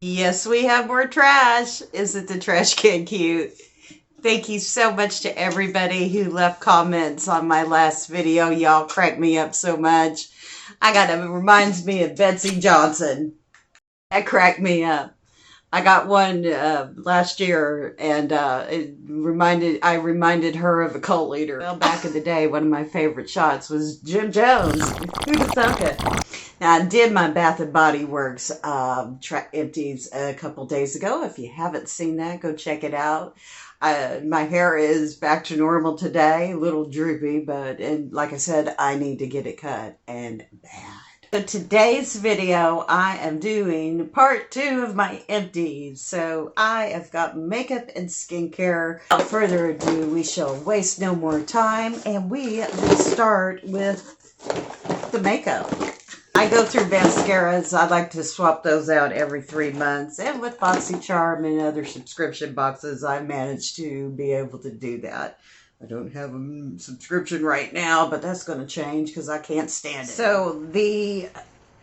Yes, we have more trash. Isn't the trash can cute? Thank you so much to everybody who left comments on my last video. Y'all cracked me up so much. It reminds me of Betsy Johnson. That cracked me up. I got one last year, and I reminded her of a cult leader. Well, back in the day, one of my favorite shots was Jim Jones. Who'd have thunk it? Now, I did my Bath and Body Works empties a couple days ago. If you haven't seen that, go check it out. My hair is back to normal today, a little droopy, and like I said, I need to get it cut, and bad. So today's video, I am doing part 2 of my empties. So I have got makeup and skincare. Without further ado, we shall waste no more time, and we will start with the makeup. I go through mascaras. I like to swap those out every 3 months. And with Boxycharm and other subscription boxes, I managed to be able to do that. I don't have a subscription right now, but that's going to change because I can't stand it. So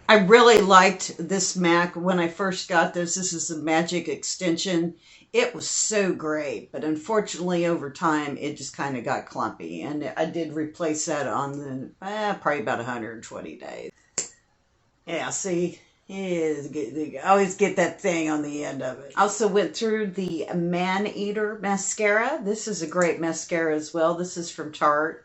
I really liked this MAC when I first got this. This is the Magic Extension. It was so great, but unfortunately over time it just kind of got clumpy, and I did replace that on the probably about 120 days. Yeah, see, I always get that thing on the end of it. Also went through the Man Eater mascara. This is a great mascara as well. This is from Tarte.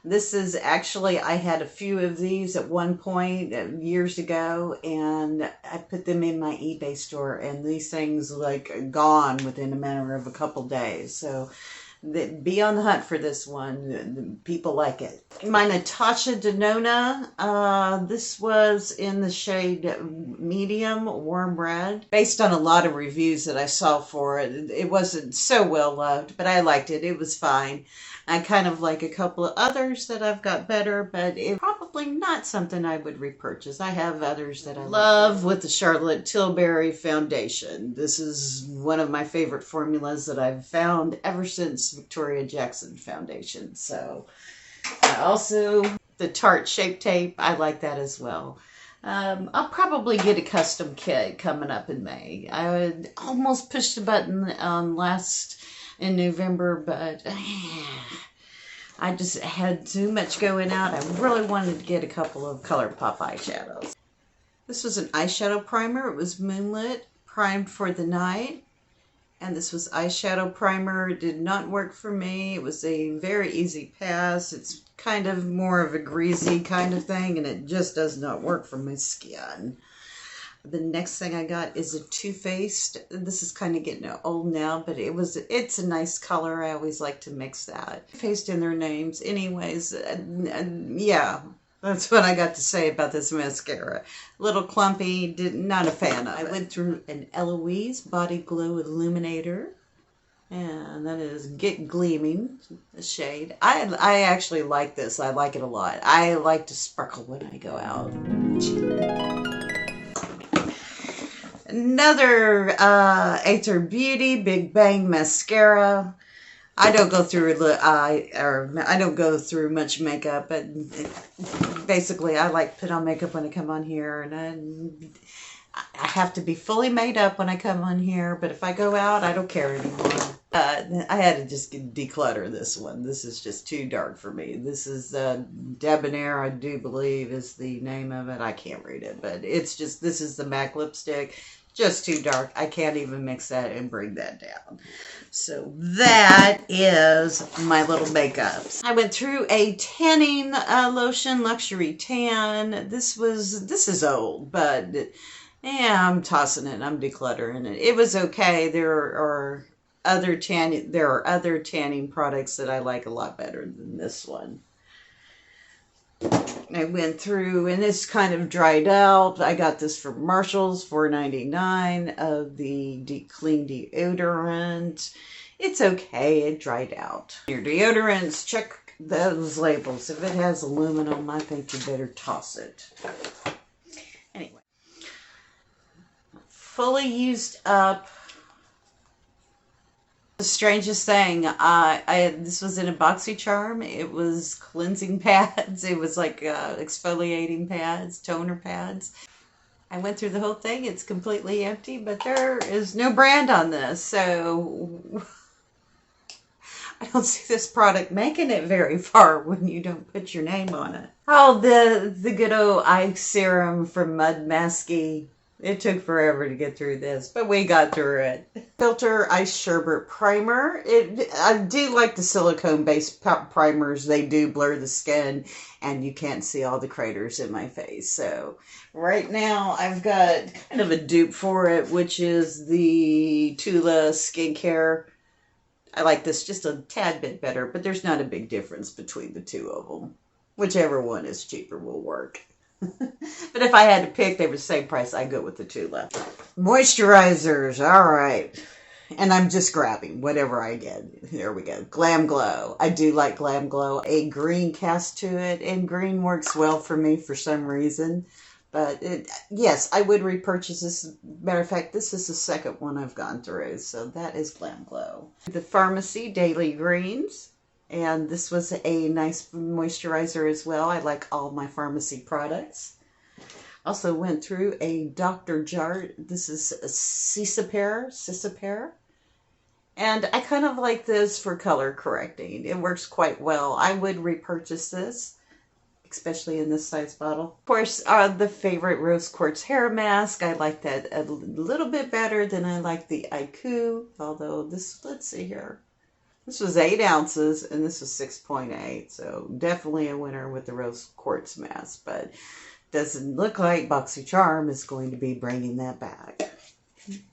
This is actually, I had a few of these at one point years ago, and I put them in my eBay store, and these things like gone within a matter of a couple days. So be on the hunt for this one. People like it. My Natasha Denona, this was in the shade medium warm red. Based on a lot of reviews that I saw for it, it wasn't so well loved, but I liked it. It was fine. I kind of like a couple of others that I've got better, but it's probably not something I would repurchase. I have others that I love with the Charlotte Tilbury foundation. This is one of my favorite formulas that I've found ever since Victoria Jackson foundation. So also the Tarte Shape Tape, I like that as well. I'll probably get a custom kit coming up in May. I almost pushed the button in November, but I just had too much going out. I really wanted to get a couple of ColourPop eyeshadows. This was an eyeshadow primer. It was Moonlit, primed for the night. And this was eyeshadow primer. It did not work for me. It was a very easy pass. It's kind of more of a greasy kind of thing, and it just does not work for my skin. The next thing I got is a Too Faced. This is kind of getting old now, but it's a nice color. I always like to mix that. Too Faced in their names. Anyways, yeah, that's what I got to say about this mascara. Little clumpy, not a fan of it. I went through an Eloise Body Glow Illuminator. And that is Get Gleaming, the shade. I actually like this. I like it a lot. I like to sparkle when I go out. Another AIA Beauty Big Bang mascara. I don't go through much makeup, but basically I like to put on makeup when I come on here, and I have to be fully made up when I come on here, but if I go out, I don't care anymore. I had to just declutter this one. This is just too dark for me. This is Debonair, I do believe is the name of it. I can't read it, but it's just, this is the MAC lipstick. Just too dark. I can't even mix that and bring that down. So that is my little makeups. I went through a tanning lotion, Luxury Tan. This is old, but yeah, I'm tossing it. I'm decluttering it. It was okay. There are other tanning products that I like a lot better than this one. I went through, and this kind of dried out. I got this from Marshall's, $4.99 of the Deep Clean deodorant. It's okay. It dried out. Your deodorants, check those labels. If it has aluminum, I think you better toss it. Anyway, fully used up. The strangest thing, this was in a Boxycharm. It was cleansing pads. It was like exfoliating pads, toner pads. I went through the whole thing. It's completely empty, but there is no brand on this. So I don't see this product making it very far when you don't put your name on it. Oh, the good old eye serum from Mud Masky. It took forever to get through this, but we got through it. Filter Ice Sherbet Primer. I do like the silicone-based primers. They do blur the skin, and you can't see all the craters in my face. So right now, I've got kind of a dupe for it, which is the Tula Skincare. I like this just a tad bit better, but there's not a big difference between the two of them. Whichever one is cheaper will work. But if I had to pick, they were the same price. I go with the Tula. Moisturizers. All right. And I'm just grabbing whatever I get. There we go. Glam Glow. I do like Glam Glow. A green cast to it. And green works well for me for some reason. But yes, I would repurchase this. Matter of fact, this is the second one I've gone through. So that is Glam Glow. The Pharmacy Daily Greens. And this was a nice moisturizer as well. I like all my pharmacy products. Also went through a Dr. Jart. This is a Cisapair. And I kind of like this for color correcting. It works quite well. I would repurchase this, especially in this size bottle. Of course, the favorite Rose Quartz hair mask. I like that a little bit better than I like the IQ. Although this, let's see here. This was 8 ounces, and this was 6.8, so definitely a winner with the Rose Quartz mask, but doesn't look like Boxycharm is going to be bringing that back.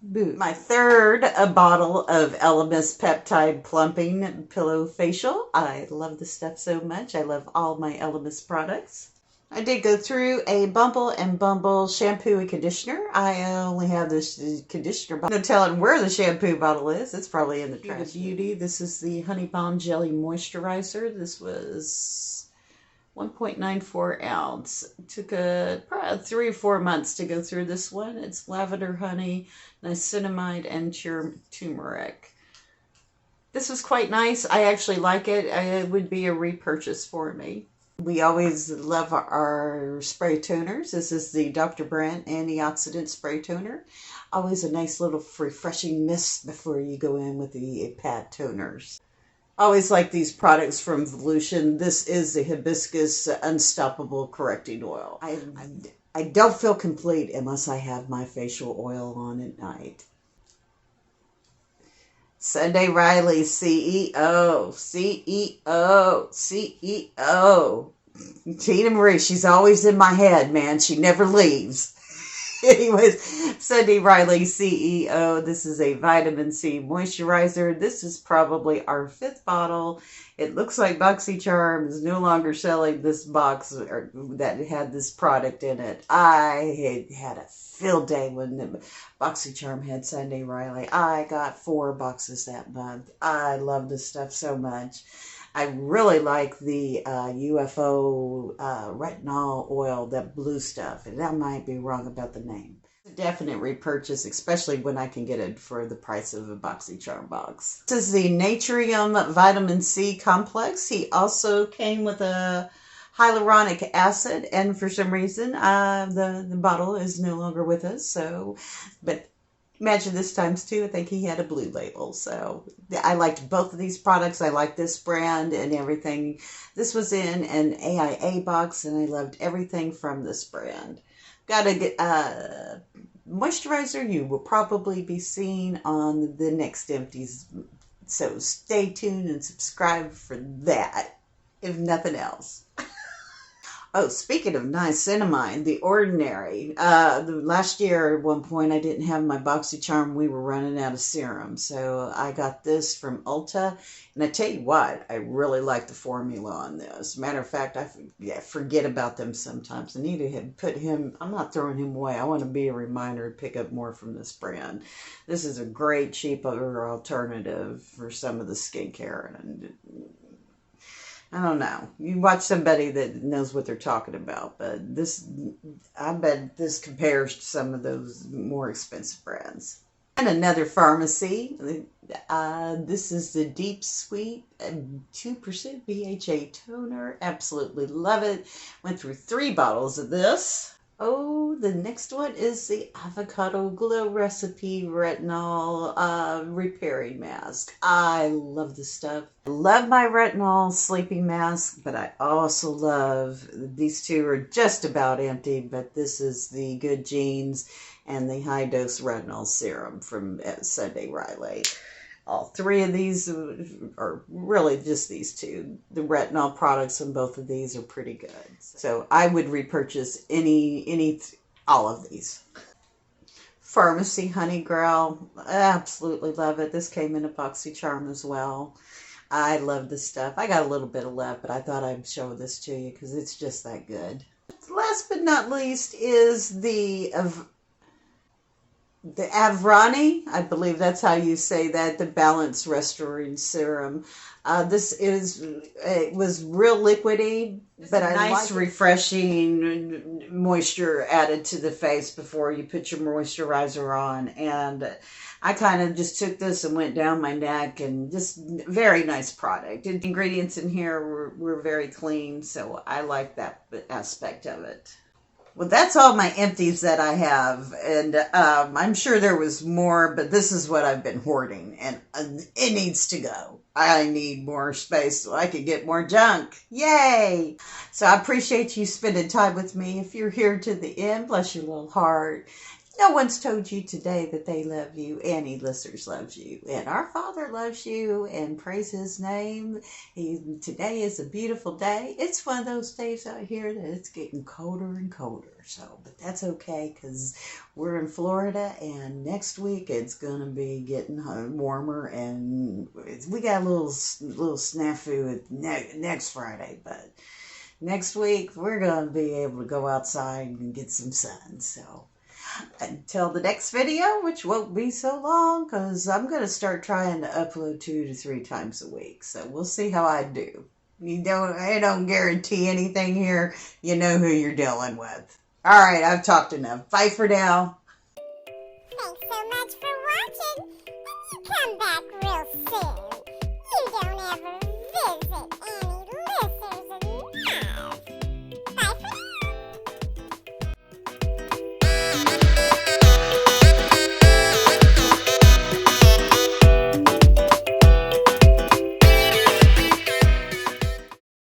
Boo. My third bottle of Elemis Peptide Plumping Pillow Facial. I love this stuff so much. I love all my Elemis products. I did go through a Bumble and Bumble shampoo and conditioner. I only have this conditioner bottle. No telling where the shampoo bottle is. It's probably in the trash. Beauty. This is the Honey Balm Jelly Moisturizer. This was 1.94 ounce. It took probably 3 or 4 months to go through this one. It's lavender, honey, niacinamide, and turmeric. This was quite nice. I actually like it. It would be a repurchase for me. We always love our spray toners. This is the Dr. Brandt Antioxidant Spray Toner. Always a nice little refreshing mist before you go in with the pad toners. Always like these products from Volution. This is the Hibiscus Unstoppable Correcting Oil. I don't feel complete unless I have my facial oil on at night. Sunday Riley, CEO. Tina Marie, she's always in my head, man. She never leaves. Anyways, Sunday Riley, CEO. This is a vitamin C moisturizer. This is probably our 5th bottle. It looks like Boxycharm is no longer selling this box that had this product in it. I had a field day when Boxycharm had Sunday Riley. I got 4 boxes that month. I love this stuff so much. I really like the UFO retinol oil, that blue stuff. And I might be wrong about the name. It's a definite repurchase, especially when I can get it for the price of a Boxycharm box. This is the Natrium Vitamin C Complex. He also came with a hyaluronic acid, and for some reason the bottle is no longer with us. So, but imagine this times 2. I think he had a blue label. So I liked both of these products. I like this brand and everything. This was in an AIA box, and I loved everything from this brand. Got a moisturizer you will probably be seeing on the next Empties. So stay tuned and subscribe for that, if nothing else. Oh, speaking of niacinamide, The Ordinary. Last year at one point I didn't have my Boxycharm. We were running out of serum. So I got this from Ulta. And I tell you what, I really like the formula on this. Matter of fact, I forget about them sometimes. I need to put him, I'm not throwing him away. I want to be a reminder to pick up more from this brand. This is a great, cheaper alternative for some of the skincare. And I don't know. You watch somebody that knows what they're talking about, but this, I bet this compares to some of those more expensive brands. And another pharmacy. This is the Deep Sweet 2% BHA toner. Absolutely love it. Went through 3 bottles of this. Oh, the next one is the Avocado Glow Recipe Retinol Repairing Mask. I love this stuff. I love my retinol sleeping mask, but I also love, these two are just about empty, but this is the Good Genes and the High Dose Retinol Serum from Sunday Riley. All three of these are really just these two. The retinol products in both of these are pretty good. So I would repurchase all of these. Pharmacy Honey Growl. I absolutely love it. This came in a Boxycharm as well. I love this stuff. I got a little bit of left, but I thought I'd show this to you because it's just that good. Last but not least is the Avrani, I believe that's how you say that, the Balance Restoring Serum. It was real liquidy, but nice refreshing moisture added to the face before you put your moisturizer on. And I kind of just took this and went down my neck, and just very nice product. And the ingredients in here were very clean, so I like that aspect of it. Well, that's all my empties that I have, and I'm sure there was more, but this is what I've been hoarding, and it needs to go. I need more space so I can get more junk. Yay! So I appreciate you spending time with me. If you're here to the end, bless your little heart. No one's told you today that they love you. Auntie Lissers loves you. And our Father loves you, and praise His name. Today is a beautiful day. It's one of those days out here that it's getting colder and colder. But that's okay, because we're in Florida, and next week it's going to be getting warmer, and we got a little snafu next Friday, but next week we're going to be able to go outside and get some sun. So until the next video, which won't be so long, because I'm going to start trying to upload 2 to 3 times a week. So we'll see how I do. I don't guarantee anything here. You know who you're dealing with. All right, I've talked enough. Bye for now. Thanks so much for watching. And you come back real soon.